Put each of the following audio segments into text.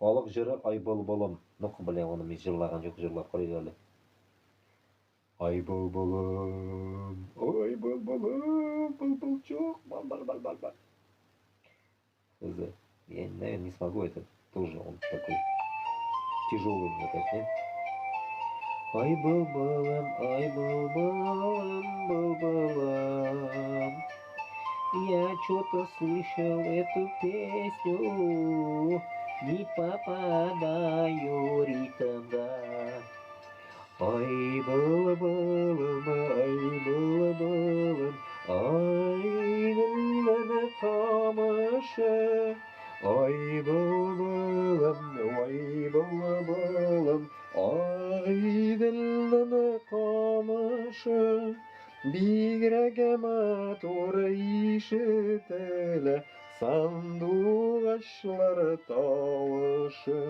Алык жыры ай бұлбұлым. Нұқ біле оны мен жырлаған жоқ, жырлап көрейік әлі. Ай бұлбұлым, ой бұлбұлым, бұлбұл жоқ, бал. Я, наверное, не смогу, это тоже он такой тяжелый, мне кажется, нет? Ай бұлбұлым, бұлбұлым, я что-то слышал эту песню, не попадаю ритмда. Ай бұлбұлым, айдың қамышы. Ай бұлбұлым, айдың қамышы. Бигрәгәмә туры ишетелә сандугачлар тавышы.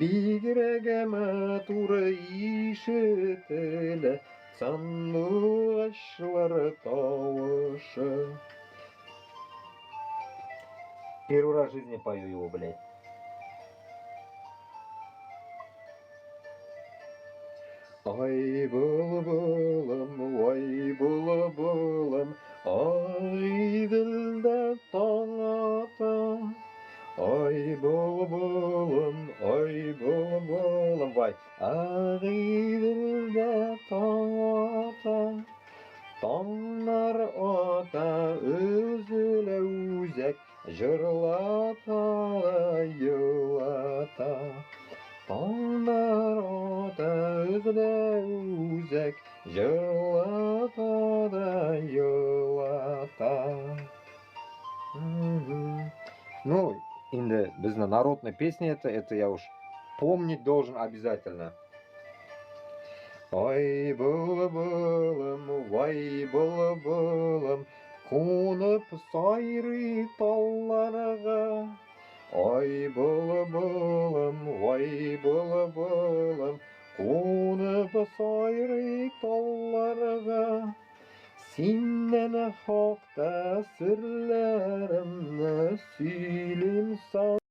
Бигрәгәмә туры ишетелә сандугачлар тавышы. Первый раз в жизни пою его, блядь. Ай бұлбұлым, айдылда таң ата. Ай бұлбұлым, вай, айдылда таң ата. Таңнар ата үзілі үзек, жырлата да йылата. Таңнар ата үзілі үзек, жырлата да йылата. Ну, инде безна народной песни это я уж помнить должен обязательно. Ай бұлбұлым, қонып сайрый талларға. Ай бұлбұлым, қонып сайрый талларға. Синнен хақта сірлерімні сөйлем сан.